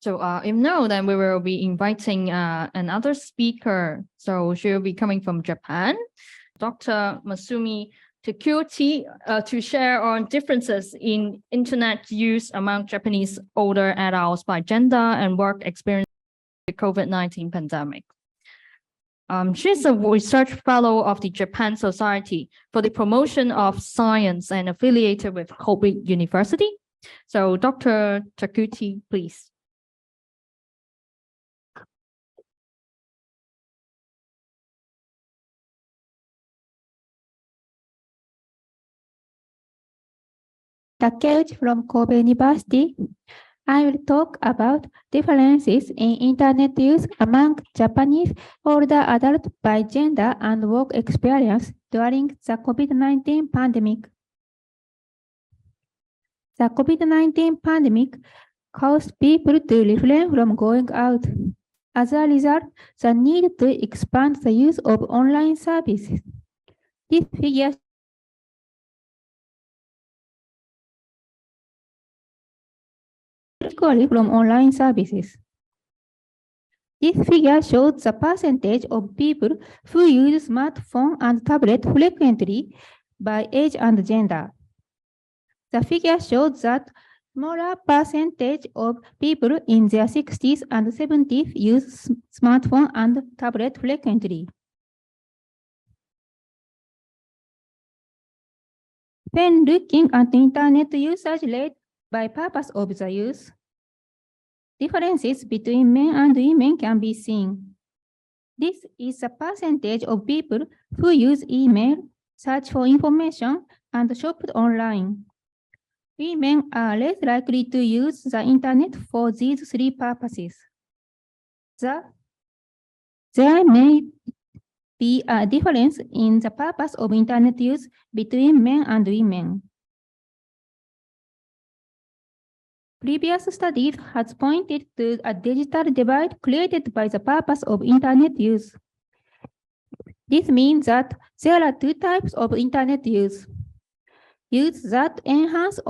So if no, then we will be inviting another speaker. So she'll be coming from Japan, Dr. Masumi Takeuchi, to share on differences in internet use among Japanese older adults by gender and work experience with the COVID-19 pandemic. She's a research fellow of the Japan Society for the Promotion of Science and affiliated with Kobe University. So Dr. Takeuchi, please. Takeuchi from Kobe University. I will talk about differences in internet use among Japanese older adults by gender and work experience during the COVID-19 pandemic. The COVID-19 pandemic caused people to refrain from going out. As a result, the need to expand the use of online services. This figure equally from online services. This figure shows the percentage of people who use smartphone and tablet frequently by age and gender. The figure shows that smaller percentage of people in their 60s and 70s use smartphone and tablet frequently. When looking at the internet usage rate by purpose of the use, differences between men and women can be seen. This is the percentage of people who use email, search for information, and shop online. Women are less likely to use the internet for these three purposes. There may be a difference in the purpose of internet use between men and women. Previous studies has pointed to a digital divide created by the purpose of internet use. This means that there are two types of internet use. Use that enhances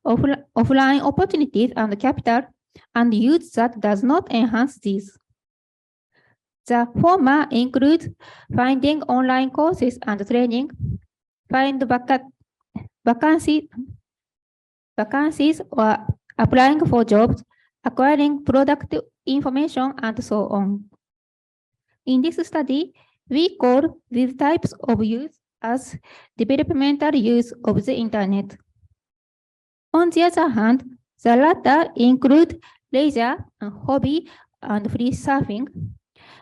offline opportunities and capital, and use that does not enhance these. The former includes finding online courses and training, find vacancies or applying for jobs, acquiring product information, and so on. In this study, we call these types of use as developmental use of the internet. On the other hand, the latter include leisure, hobby, and free surfing,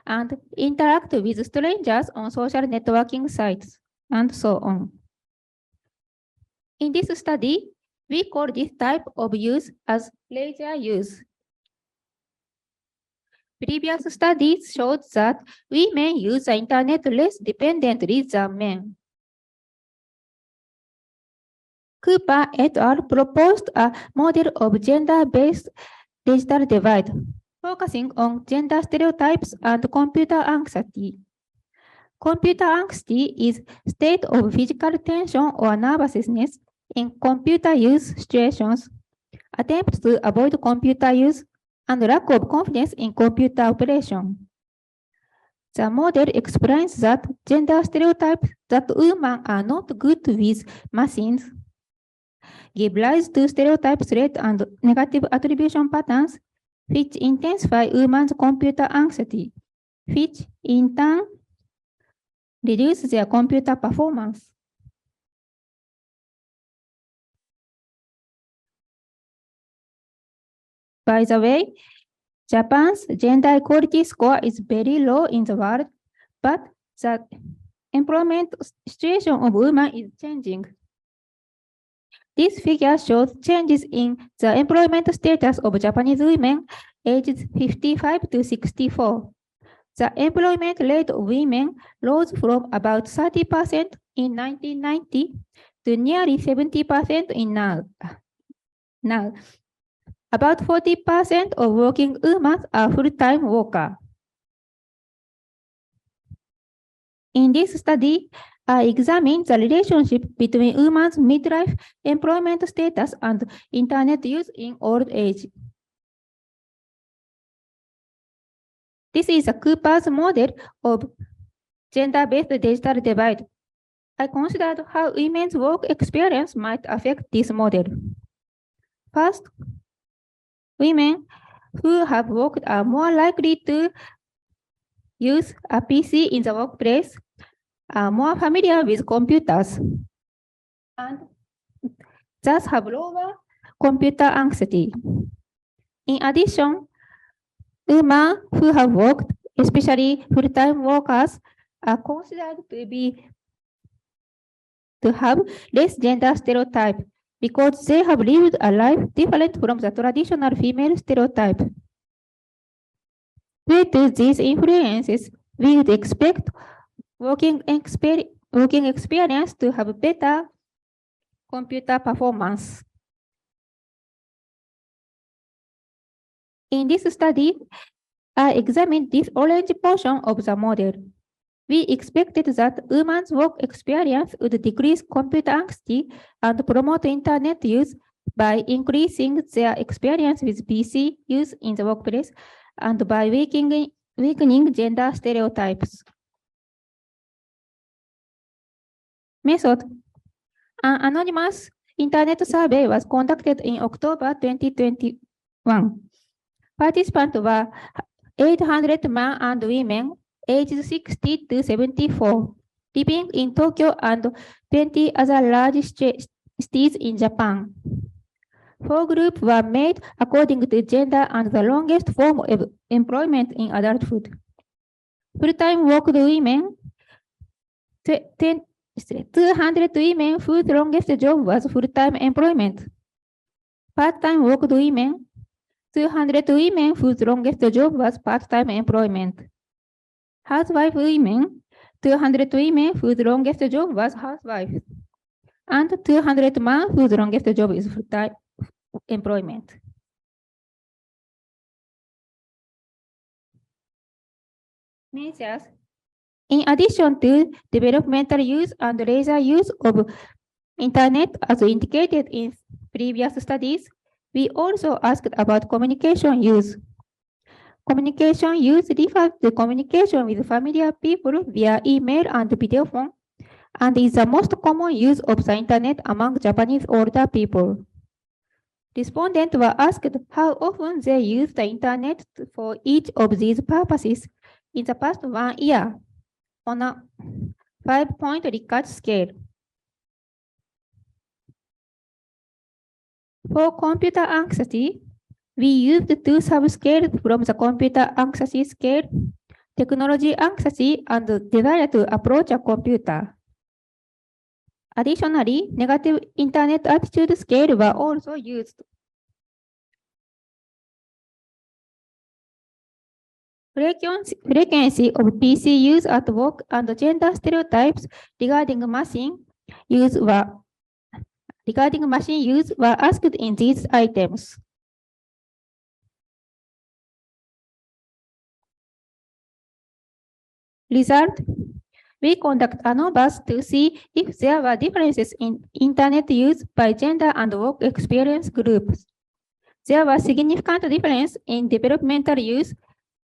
and interact with strangers on social networking sites, and so on. In this study, we call this type of use as leisure use. Previous studies showed that women use the internet less dependently than men. Cooper et al. Proposed a model of gender-based digital divide, focusing on gender stereotypes and computer anxiety. Computer anxiety is a state of physical tension or nervousness in computer use situations, attempts to avoid computer use, and lack of confidence in computer operation. The model explains that gender stereotypes that women are not good with machines give rise to stereotype threat and negative attribution patterns, which intensify women's computer anxiety, which in turn reduce their computer performance. By the way, Japan's gender equality score is very low in the world, but the employment situation of women is changing. This figure shows changes in the employment status of Japanese women aged 55 to 64. The employment rate of women rose from about 30% in 1990 to nearly 70% in now. About 40% of working women are full-time workers. In this study, I examined the relationship between women's midlife employment status and internet use in old age. This is a Cooper's model of gender-based digital divide. I considered how women's work experience might affect this model. First, women who have worked are more likely to use a PC in the workplace, are more familiar with computers, and thus have lower computer anxiety. In addition, women who have worked, especially full-time workers, are considered to have less gender stereotype because they have lived a life different from the traditional female stereotype. Due to these influences, we would expect working experience to have better computer performance. In this study, I examined this orange portion of the model. We expected that women's work experience would decrease computer anxiety and promote internet use by increasing their experience with PC use in the workplace and by weakening gender stereotypes. Method. An anonymous internet survey was conducted in October 2021. Participants were 800 men and women aged 60 to 74, living in Tokyo and 20 other large cities in Japan. 4 groups were made according to gender and the longest form of employment in adulthood. Full-time worked women, 200 women whose longest job was full-time employment. Part-time worked women, 200 women whose longest job was part-time employment. Housewife women, 200 women whose longest job was housewife, and 200 men whose longest job is full-time employment. Measures. In addition to developmental use and leisure use of internet as indicated in previous studies, we also asked about communication use. Communication use refers to communication with familiar people via email and video phone, and is the most common use of the internet among Japanese older people. Respondents were asked how often they use the internet for each of these purposes in the past 1 year on a 5-point Likert scale. For computer anxiety, we used 2 subscales from the computer anxiety scale, technology anxiety and desire to approach a computer. Additionally, negative internet attitude scale were also used. Frequency of PC use at work and gender stereotypes regarding machine use were asked in these items. Result: we conduct ANOVAs to see if there were differences in internet use by gender and work experience groups. There was significant difference in developmental use,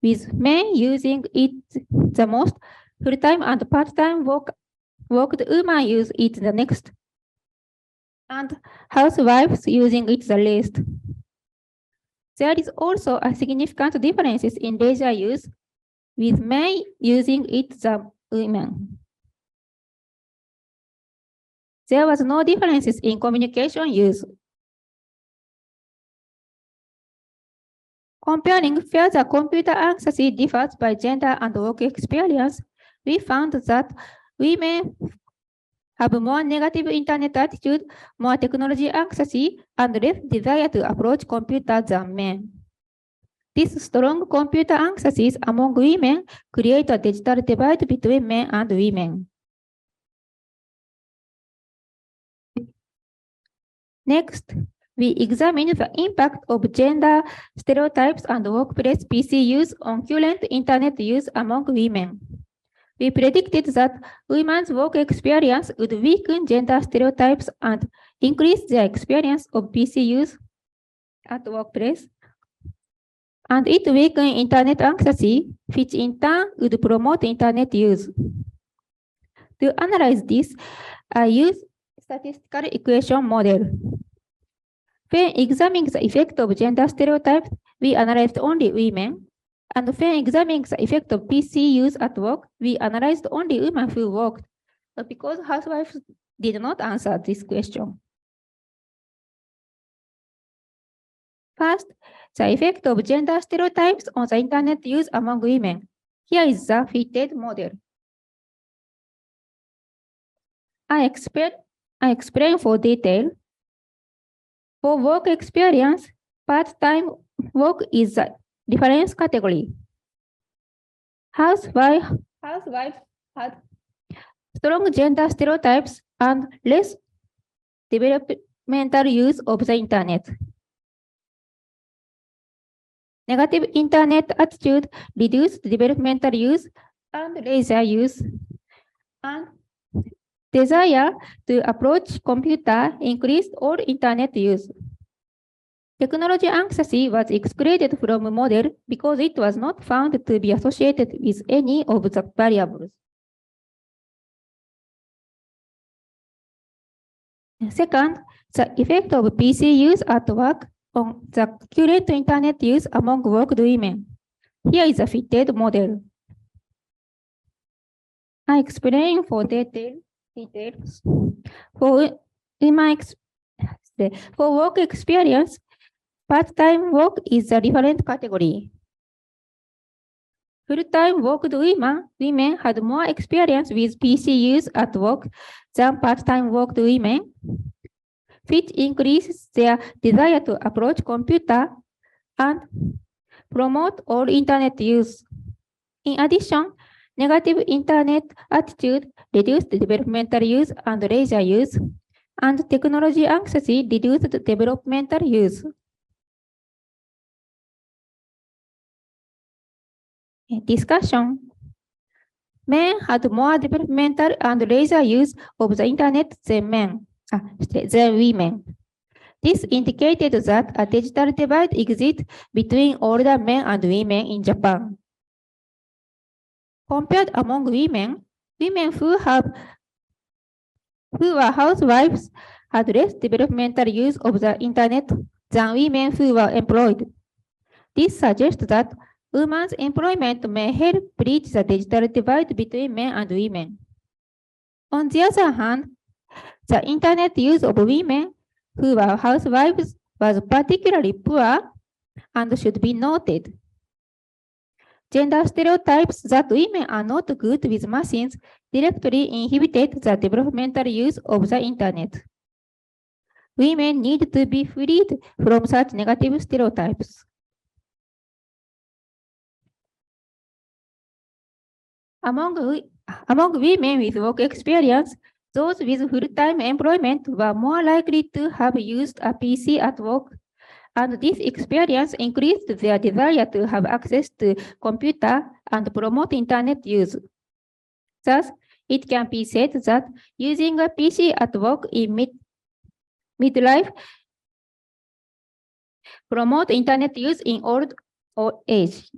with men using it the most, full-time and part-time worked women use it the next, and housewives using it the least. There is also a significant differences in leisure use, with men using it the women. There was no differences in communication use. Comparing where the computer anxiety differs by gender and work experience, we found that women have more negative internet attitude, more technology anxiety, and less desire to approach computers than men. These strong computer anxieties among women create a digital divide between men and women. Next, we examined the impact of gender stereotypes and workplace PC use on current internet use among women. We predicted that women's work experience would weaken gender stereotypes and increase their experience of PC use at workplace. And it weakened internet anxiety, which in turn would promote internet use. To analyze this, I used statistical equation model. When examining the effect of gender stereotypes, we analyzed only women. And when examining the effect of PC use at work, we analyzed only women who worked, because housewives did not answer this question. First, the effect of gender stereotypes on the internet use among women. Here is the fitted model. I explain for detail. For work experience, part-time work is the reference category. Housewives had strong gender stereotypes and less developmental use of the internet. Negative internet attitude reduced developmental use and leisure use, and desire to approach computer increased all internet use. Technology anxiety was excluded from the model because it was not found to be associated with any of the variables. Second, the effect of PC use at work on the current internet use among worked women. Here is a fitted model. I explain for details. For work experience, part-time work is a different category. Full-time worked women had more experience with PC use at work than part-time worked women, which increases their desire to approach computer and promote all internet use. In addition, negative internet attitude reduced developmental use and leisure use, and technology anxiety reduced developmental use. Discussion. Men had more developmental and leisure use of the internet than women. This indicated that a digital divide exists between older men and women in Japan. Compared among women who were housewives had less developmental use of the internet than women who were employed. This suggests that women's employment may help bridge the digital divide between men and women. On the other hand, the internet use of women who were housewives was particularly poor and should be noted. Gender stereotypes that women are not good with machines directly inhibited the developmental use of the internet. Women need to be freed from such negative stereotypes. Among women with work experience, those with full-time employment were more likely to have used a PC at work, and this experience increased their desire to have access to computer and promote internet use. Thus, it can be said that using a PC at work in midlife promote internet use in old age.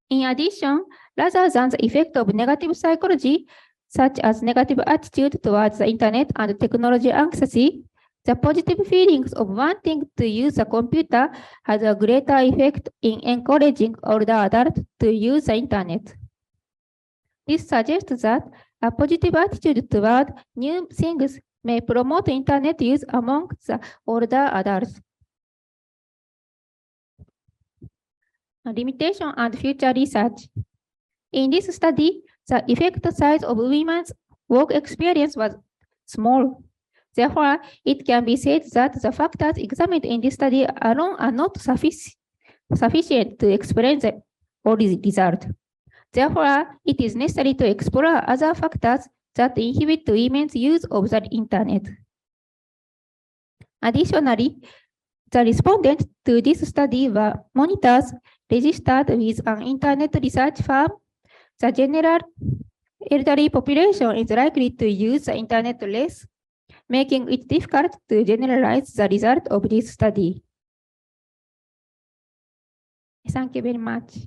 In addition, rather than the effect of negative psychology, such as negative attitude towards the internet and technology anxiety, the positive feelings of wanting to use a computer has a greater effect in encouraging older adults to use the internet. This suggests that a positive attitude toward new things may promote internet use among the older adults. Limitation and future research. In this study, the effect size of women's work experience was small. Therefore, it can be said that the factors examined in this study alone are not sufficient to explain the result. Therefore, it is necessary to explore other factors that inhibit women's use of the internet. Additionally, the respondents to this study were monitors registered with an internet research firm, the General elderly population is likely to use the internet less, making it difficult to generalize the result of this study. Thank you very much.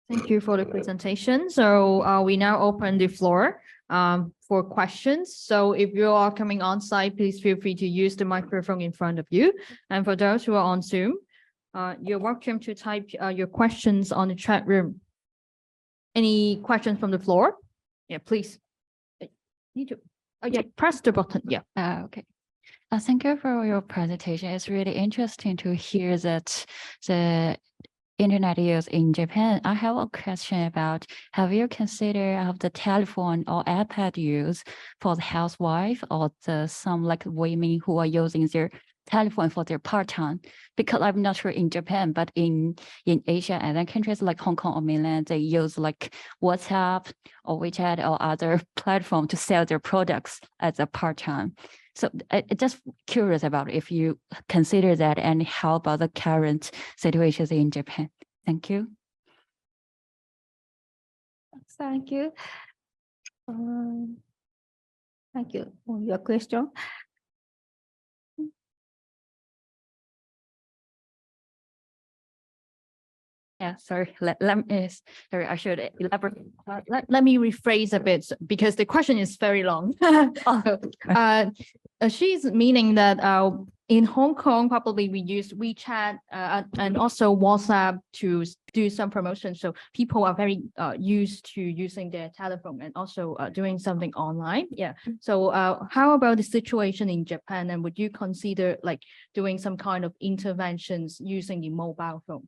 Thank you for the presentation. So we now open the floor for questions. So if you are coming on site, please feel free to use the microphone in front of you. And for those who are on Zoom, you're welcome to type your questions on the chat room. Any questions from the floor? Yeah, please. Need to, yeah, press the button. Yeah. Okay. Thank you for your presentation. It's really interesting to hear that the internet use in Japan. I have a question about, have you considered of the telephone or iPad use for the housewife or some like women who are using their telephone for their part-time? Because I'm not sure in Japan, but in Asia and then countries like Hong Kong or mainland, they use like WhatsApp or WeChat or other platform to sell their products as a part-time. So I just curious about if you consider that and how about the current situations in Japan. Thank you. Thank you. Thank you for your question. Yeah, sorry. Sorry, I should elaborate. Let me rephrase a bit because the question is very long. She's meaning that in Hong Kong, probably we use WeChat and also WhatsApp to do some promotion. So people are very used to using their telephone and also doing something online. Yeah. So how about the situation in Japan? And would you consider like doing some kind of interventions using the mobile phone?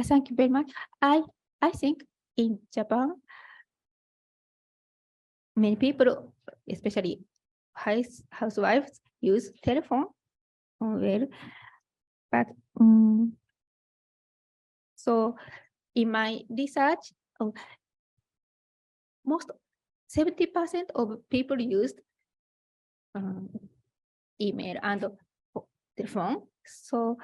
Thank you very much. I think in Japan, many people, especially housewives, use telephone well. But so in my research, most 70% of people used email and telephone. So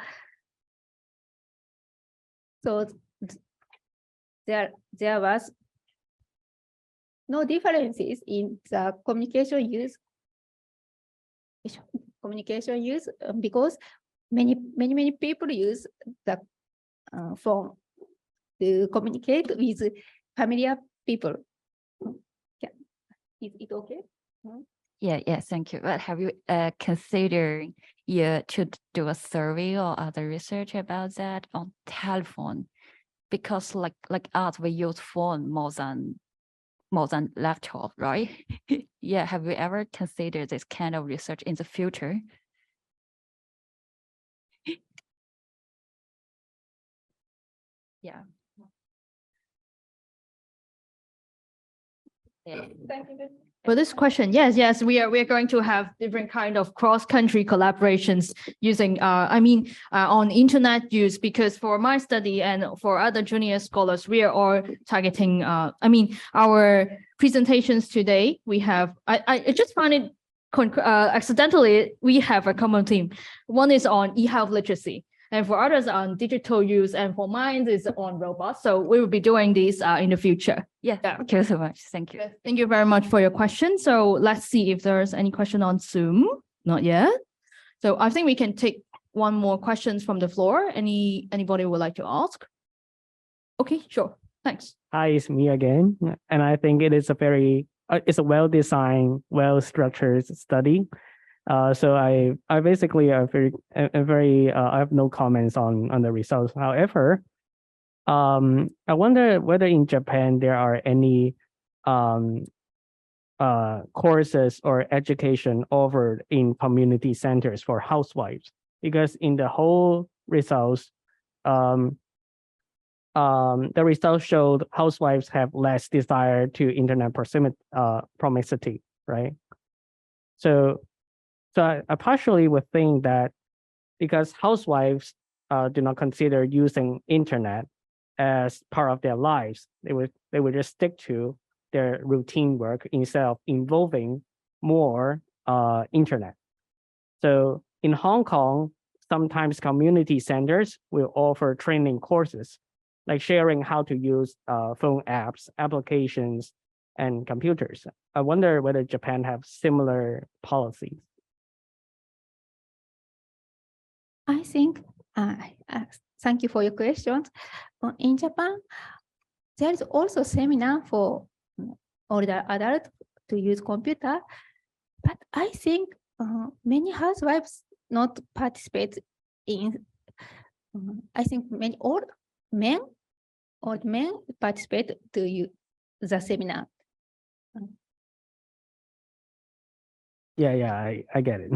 there was no differences in the communication use because many people use the phone to communicate with familiar people. Yeah. Is it okay? Yeah, thank you. But have you considered to do a survey or other research about that on telephone? Because like us, we use phone more than laptop, right? Yeah, have you ever considered this kind of research in the future? Yeah. Thank you. For this question, yes, we are going to have different kind of cross-country collaborations using, on internet use, because for my study and for other junior scholars, we are all targeting, our presentations today, we have, I just found it accidentally, we have a common theme. One is on e-health literacy, and for others on digital use, and for mine is on robots. So we will be doing these in the future. Yeah, thank you so much. Thank you. Thank you very much for your question. So let's see if there's any question on Zoom. Not yet. So I think we can take one more questions from the floor. Anybody would like to ask? Okay, sure. Thanks. Hi, it's me again. And I think it is it's a well-designed, well-structured study. So I basically I have no comments on the results. However, I wonder whether in Japan there are any courses or education offered in community centers for housewives, because in the whole results, the results showed housewives have less desire to internet promiscuity, right? So I partially would think that because housewives do not consider using internet as part of their lives, they would just stick to their routine work instead of involving more internet. So in Hong Kong, sometimes community centers will offer training courses, like sharing how to use phone apps, applications, and computers. I wonder whether Japan have similar policies. I think, thank you for your questions. In Japan, there is also seminar for older adults to use computer, but I think many housewives not participate in. I think many old men participate to use the seminar. Yeah, I get it.